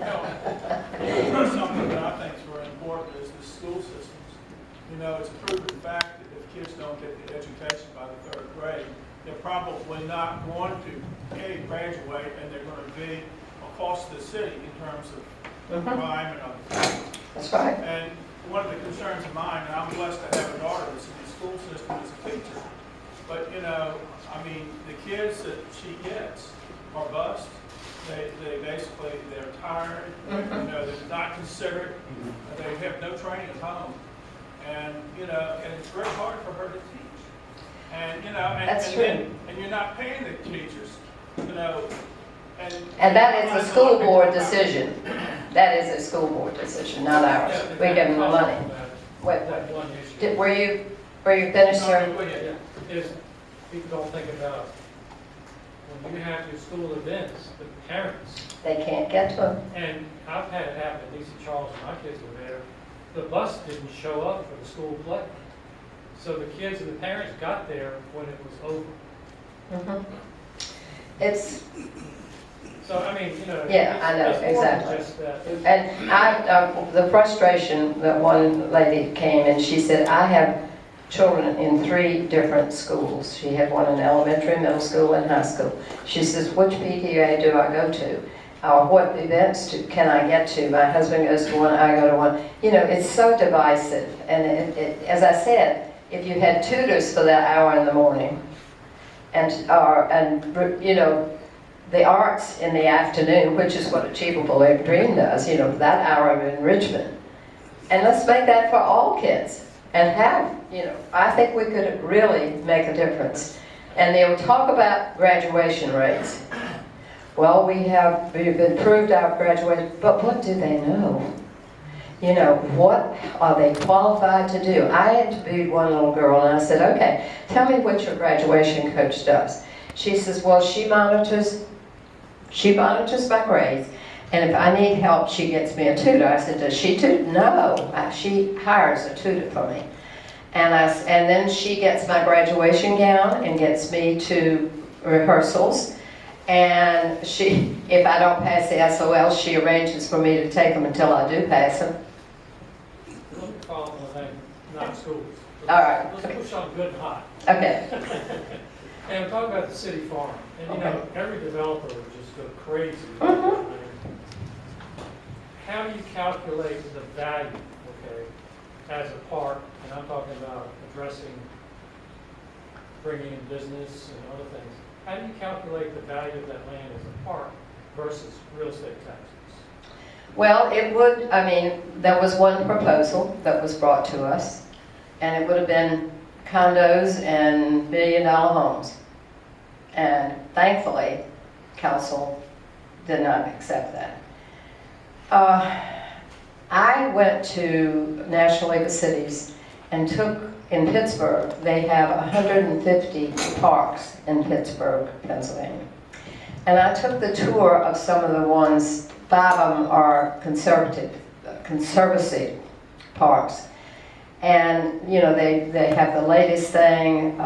Something that I think is very important is the school systems. You know, it's a proven fact that if kids don't get the education by the third grade, they're probably not going to, A, graduate, and they're going to be a cost to the city in terms of crime and other things. That's right. And one of the concerns of mine, and I'm blessed to have a daughter that's in the school system as a teacher, but, you know, I mean, the kids that she gets are bused. They basically, they're tired, you know, they're not considerate, they have no training at home. And, you know, and it's very hard for her to teach. And, you know, and you're not paying the teachers, you know. And that is a school board decision. That is a school board decision, not ours. We give them the money. Wait, were you finished, sir? Is people don't think about when you have your school events, the parents. They can't get to them. And I've had it happen at Lisa Charles when my kids were there. The bus didn't show up for the school play. So the kids and the parents got there when it was over. It's, so, I mean, you know. yeah, I know, it's more than exactly. just that. And the frustration that one lady came and she said, I have children in 3 different schools. She had one in elementary, middle school, and high school. She says, which PTA do I go to? What events can I get to? My husband goes to one, I go to one. You know, it's so divisive. And as I said, if you had tutors for that hour in the morning, and you know, the arts in the afternoon, which is what Achievable Dream does, you know, that hour of enrichment. And let's make that for all kids. And have, you know, I think we could really make a difference. And they will talk about graduation rates. Well, we've improved our graduation, but what do they know? You know, what are they qualified to do? I interviewed one little girl and I said, okay, tell me what your graduation coach does. She says, well, she monitors my grades, and if I need help, she gets me a tutor. I said, does she tutor? No, she hires a tutor for me. And then she gets my graduation gown and gets me to rehearsals. And if I don't pass the SOL, she arranges for me to take them until I do pass them. Let me follow on that, not schools. All right. Let's push on good and hot. Okay. And I'm talking about the city farm. And you know, every developer would just go crazy. How do you calculate the value, okay, as a park? And I'm talking about addressing, bringing in business and other things. How do you calculate the value of that land as a park versus real estate taxes? Well, it would, I mean, there was one proposal that was brought to us, and it would have been condos and $1 million homes. And thankfully, council did not accept that. I went to National League of Cities and took, in Pittsburgh, they have 150 parks in Pittsburgh, Pennsylvania. And I took the tour of some of the ones, 5 of them are conservancy parks. And, you know, they have the latest thing.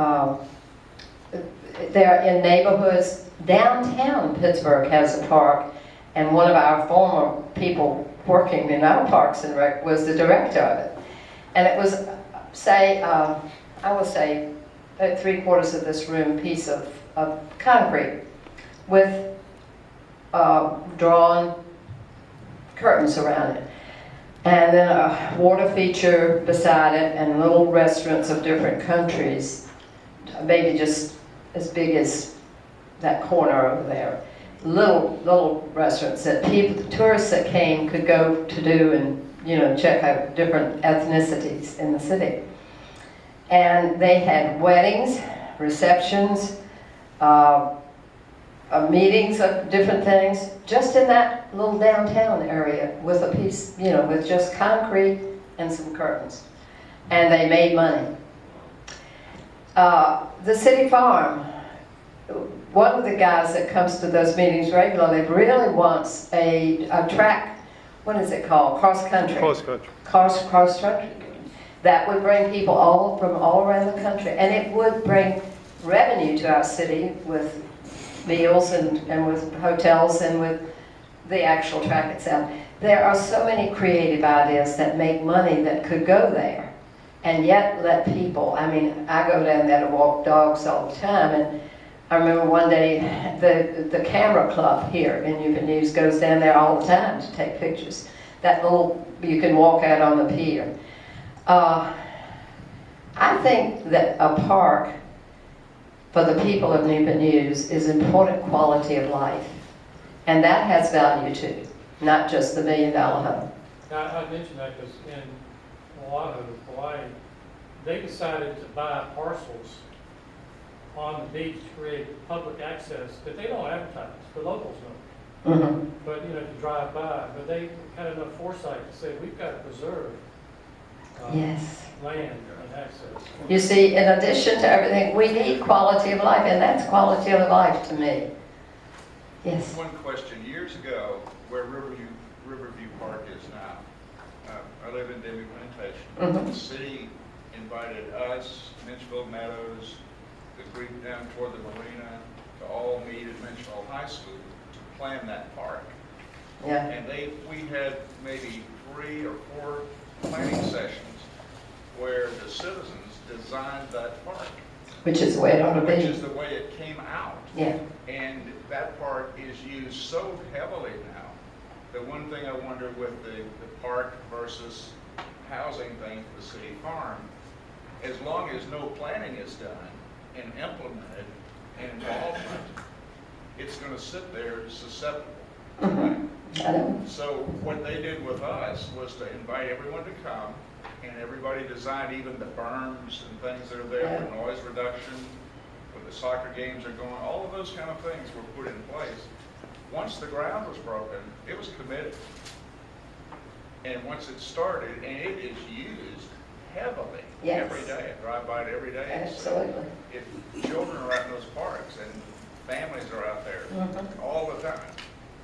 They're in neighborhoods. Downtown Pittsburgh has a park, and one of our former people working in our Parks and Rec was the director of it. And it was, say, I would say, 3/4 of this room piece of concrete with drawn curtains around it. And then a water feature beside it and little restaurants of different countries, maybe just as big as that corner over there. Little restaurants that people, tourists that came could go to do and, you know, check out different ethnicities in the city. And they had weddings, receptions, meetings of different things, just in that little downtown area with a piece, you know, with just concrete and some curtains. And they made money. The city farm, one of the guys that comes to those meetings regularly really wants a track, what is it called? Cross country. Cross country. Cross country. That would bring people from all around the country. And it would bring revenue to our city with meals and with hotels and with the actual track itself. There are so many creative ideas that make money that could go there, and yet let people, I mean, I go down there to walk dogs all the time, and I remember one day the camera club here in Newport News goes down there all the time to take pictures. That little, you can walk out on the pier. I think that a park for the people of Newport News is important quality of life. And that has value too, not just the $1 million home. Now, I mentioned that because in Oahu, Hawaii, they decided to buy parcels on the beach to create public access that they don't advertise, the locals know. Mm-hmm. But, you know, to drive by, but they had enough foresight to say, we've got to preserve Yes. land and access. You see, in addition to everything, we need quality of life, and that's quality of life to me. Yes. One question. Years ago, where Riverview Park is now, I live in Demi Plantation. Mhm. The city invited us, Minchville Meadows, the group down toward the marina, to all meet at Minchville High School to plan that park. Yeah. And we had maybe 3 or 4 planning sessions where the citizens designed that park, Which is the way it ought to which be. is the way it came out. Yeah. And that park is used so heavily now. The one thing I wonder with the park versus housing thing for the city farm, as long as no planning is done and implemented and involvement, it's going to sit there susceptible. Mhm. I know. So what they did with us was to invite everyone to come, and everybody designed even the berms and things that are there for noise reduction, when the soccer games are going, all of those kind of things were put in place. Once the ground was broken, it was committed. And once it started, and it is used heavily Yes. every day. I drive by it every day. Absolutely. If children are out in those parks and families are out there Mhm. all the time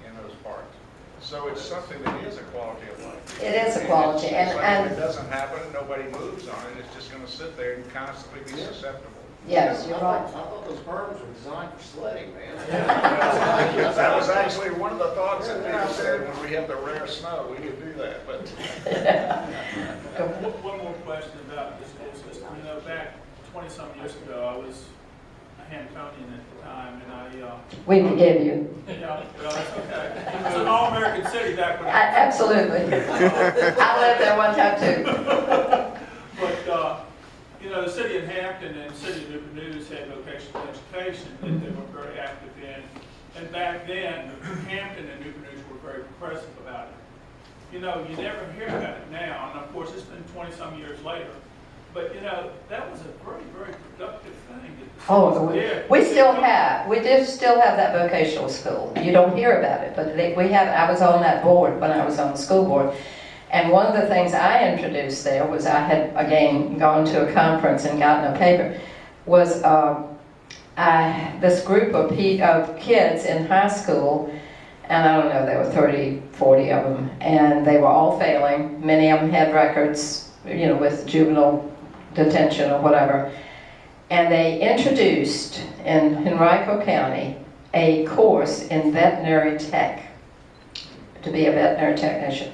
in those parks. So it's something that is a quality of life. It is a And quality, it's like and if it doesn't happen, nobody moves on it, it's just gonna sit there and constantly be susceptible. yes, you're right. I thought those berms were designed for sledding, man. That was actually one of the thoughts that people said, when we have the rare snow, we could do that, but. One more question about the school system. You know, back 20-some years ago, I was a Hamptonian at the time, and We forgive you. yeah, well, that's okay. It was an all-American city back when Absolutely. I lived there one time too. But, you know, the city of Hampton and the city of Newport News had vocational education that they were very active in. And back then, Hampton and Newport News were very progressive about it. You know, you never hear about it now, and of course, it's been 20-some years later. But, you know, that was a very, very productive thing that the Oh, cities did. we do still have that vocational school. You don't hear about it, but we have, I was on that board when I was on the school board. And one of the things I introduced there was I had, again, gone to a conference and gotten a paper, was this group of kids in high school, and I don't know, there were 30, 40 of them, and they were all failing. Many of them had records, you know, with juvenile detention or whatever. And they introduced in Henrico County a course in veterinary tech, to be a veterinary technician.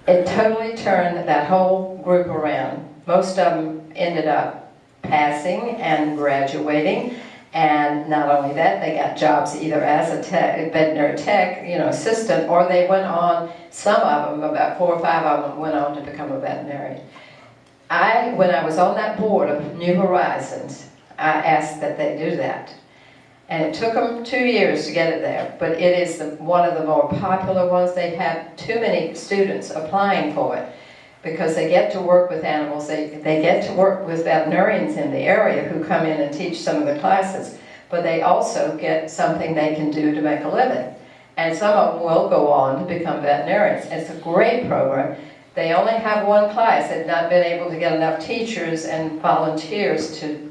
It totally turned that whole group around. Most of them ended up passing and graduating, and not only that, they got jobs either as a veterinary tech, you know, assistant, or they went on, some of them, about 4 or 5 of them, went on to become a veterinarian. When I was on that board of New Horizons, I asked that they do that. And it took them 2 years to get it there, but it is one of the more popular ones. They have too many students applying for it because they get to work with animals. They get to work with veterinarians in the area who come in and teach some of the classes, but they also get something they can do to make a living. And some of them will go on to become veterinarians. It's a great program. They only have one class. They've not been able to get enough teachers and volunteers to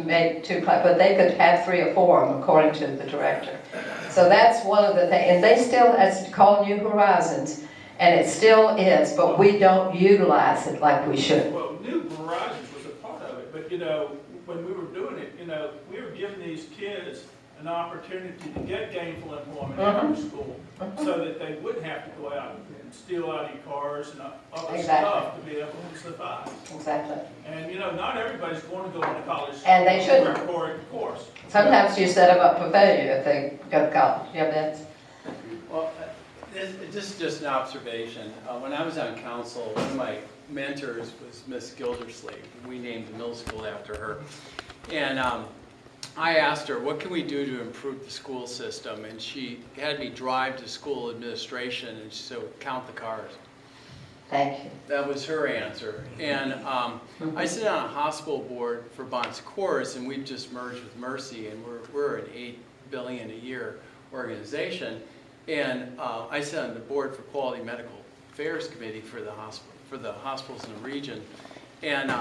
make 2 classes, but they could have 3 or 4 of them, according to the director. So that's one of the things, and they still, it's called New Horizons, and it still is, but we don't utilize it like we should. Well, New Horizons was a part of it, but, you know, when we were doing it, you know, we were giving these kids an opportunity to get gainful employment after school, so that they wouldn't have to go out and steal out of your cars and other Exactly. stuff to be able to survive. Exactly. And, you know, not everybody's going to go into college. And they shouldn't. For a course. Sometimes you set them up for failure if they go to college. Yeah, that's, Well, this is just an observation. When I was on council, one of my mentors was Miss Gildersleeve. We named the middle school after her. And I asked her, what can we do to improve the school system? And she had me drive to school administration, and she said, count the cars. thank you. That was her answer. And I sit on a hospital board for Bon Secours, and we've just merged with Mercy, and we're an $8 billion a year organization. And I sit on the board for Quality Medical Affairs Committee for the hospitals in the region. And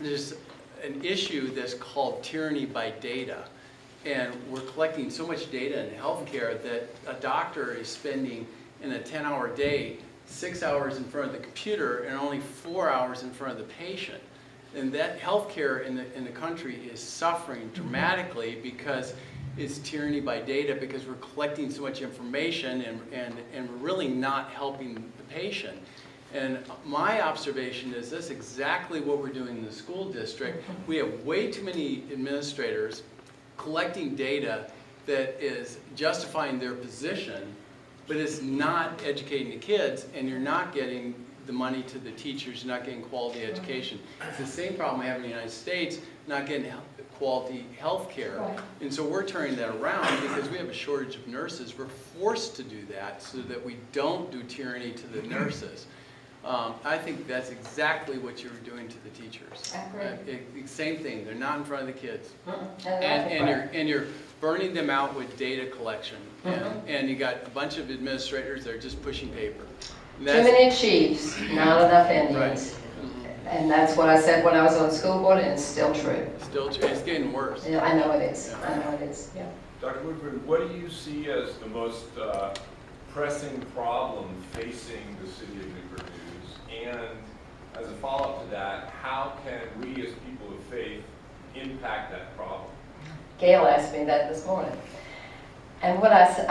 there's an issue that's called tyranny by data. And we're collecting so much data in healthcare that a doctor is spending in a 10-hour day 6 hours in front of the computer and only 4 hours in front of the patient. And that healthcare in the country is suffering dramatically because it's tyranny by data, because we're collecting so much information and we're really not helping the patient. And my observation is this exactly what we're doing in the school district. We have way too many administrators collecting data that is justifying their position, but it's not educating the kids, and you're not getting the money to the teachers, you're not getting quality education. It's the same problem we have in the United States, not getting quality health care. Right. And so we're turning that around because we have a shortage of nurses. We're forced to do that so that we don't do tyranny to the nurses. I think that's exactly what you were doing to the teachers. I agree. Same thing, they're not in front of the kids. And And you're burning them out with data collection. And you got a bunch of administrators that are just pushing paper. And too that's- many chiefs, not enough Indians. Right. And that's what I said when I was on the school board, and it's still true. Still, it's getting worse. Yeah, I know it is. I know it is, yeah. Dr. Woodbury, what do you see as the most pressing problem facing the city of Newport News? And as a follow-up to that, how can we as people of faith impact that problem? Gail asked me that this morning. And what I said,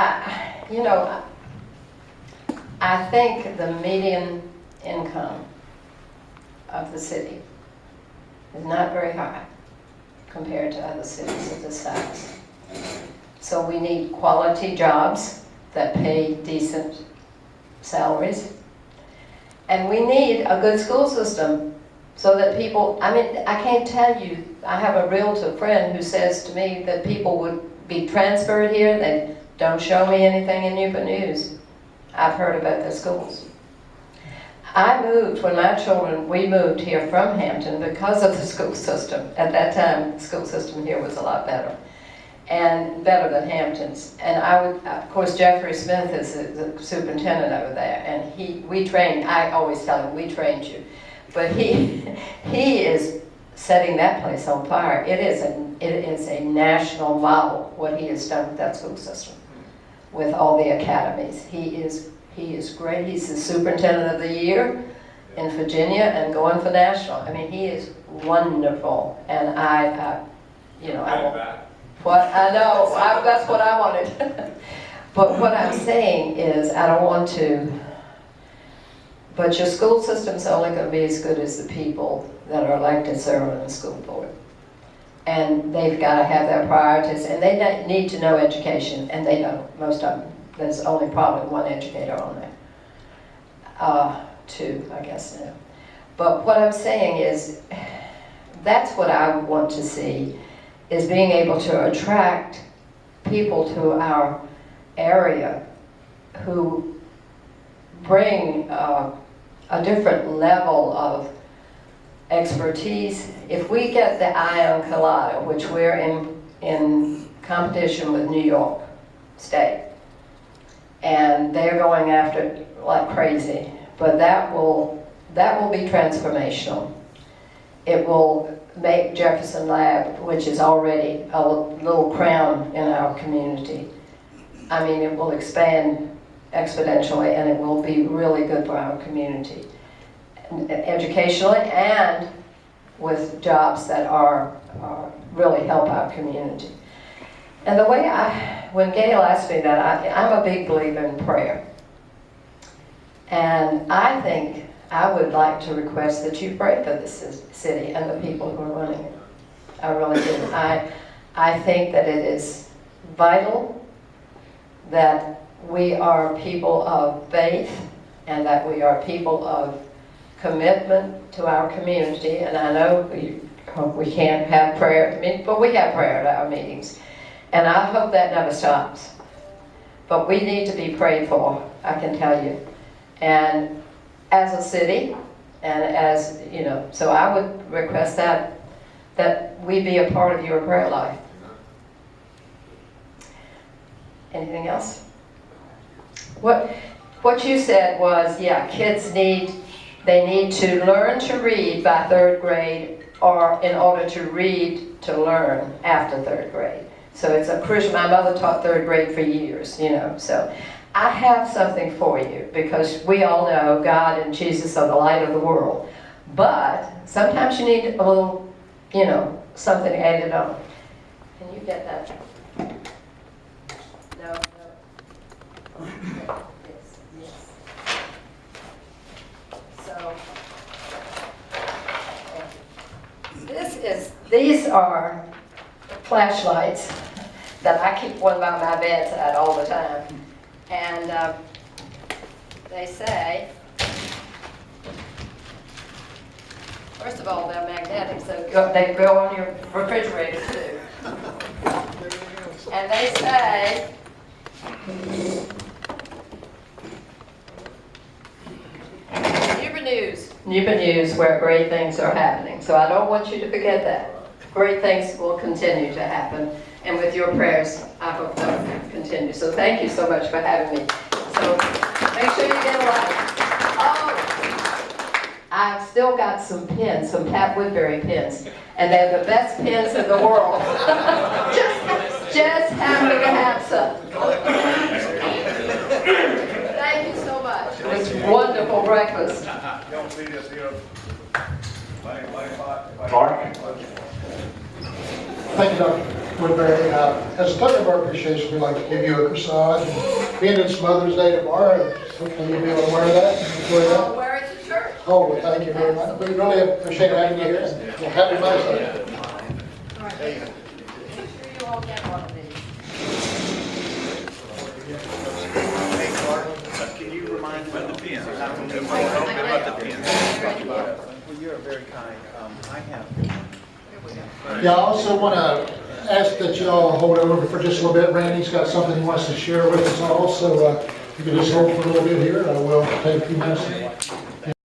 I think the median income of the city is not very high compared to other cities of this size. So we need quality jobs that pay decent salaries. And we need a good school system so that people, I can't tell you, I have a realtor friend who says to me that people would be transferred here, they don't show me anything in Newport News. I've heard about the schools. I moved, we moved here from Hampton because of the school system. At that time, the school system here was a lot better, and better than Hampton's. And of course, Jeffrey Smith is the superintendent over there, and we trained, I always tell him, we trained you. But he is setting that place on fire. It is a national model, what he has done with that school system, with all the academies. He is great. He's the superintendent of the year in Virginia and going for national. I mean, he is wonderful. And I that's what I wanted. But what I'm saying is, I don't want to, but your school system's only going to be as good as the people that are elected serving on the school board. And they've got to have their priorities, and they need to know education, and they don't, most of them. There's only probably one educator on there. Two, I guess now. But what I'm saying is, that's what I want to see, is being able to attract people to our area who bring a different level of expertise. If we get the Ion Colada, which we're in competition with New York State, and they're going after it like crazy, but that will be transformational. It will make Jefferson Lab, which is already a little crown in our community, it will expand exponentially, and it will be really good for our community, educationally and with jobs that are really help our community. And the way when Gail asked me that, I'm a big believer in prayer. And I think I would like to request that you pray for this city and the people who are running it. I really do. I think that it is vital that we are people of faith and that we are people of commitment to our community. And I know we can't have prayer at the meeting, but we have prayer at our meetings. And I hope that never stops. But we need to be prayed for, I can tell you. And as a city, and as, you know, so I would request that we be a part of your prayer life. Anything else? What you said was, yeah, kids need to learn to read by 3rd grade, or in order to read to learn after 3rd grade. So it's a crucial. My mother taught 3rd grade for years, you know. So I have something for you, because we all know God and Jesus are the light of the world. But sometimes you need a little, you know, something added on. Can you get that? No. Okay. Yes. So these are flashlights that I keep one by my bedside all the time. And they say, first of all, they're magnetic, so they go on your refrigerator too. And they say, Newport News, where great things are happening. So I don't want you to forget that. Great things will continue to happen. And with your prayers, I hope they'll continue. So thank you so much for having me. So make sure you get a light. Oh, I've still got some pins, some Pat Woodbury pins. And they're the best pins in the world. just happen to have some. Thank you so much. It was a wonderful breakfast. Mark? Thank you, Dr. Woodbury. As a token of our appreciation, we'd like to give you a corsage. Being it's Mother's Day tomorrow, hopefully you'll be able to wear that. Enjoy that. I'll wear it to church. Oh, well, thank you very much. We really appreciate having you here. And happy Mother's Day. All right. Make sure you all get one of these. Hey, Clark, can you remind me of the pins? Well, you're very kind. I have. Yeah, I also want to ask that you all hold over for just a little bit. Randy's got something he wants to share with us all, so you can just hold for a little bit here. I will take a few minutes.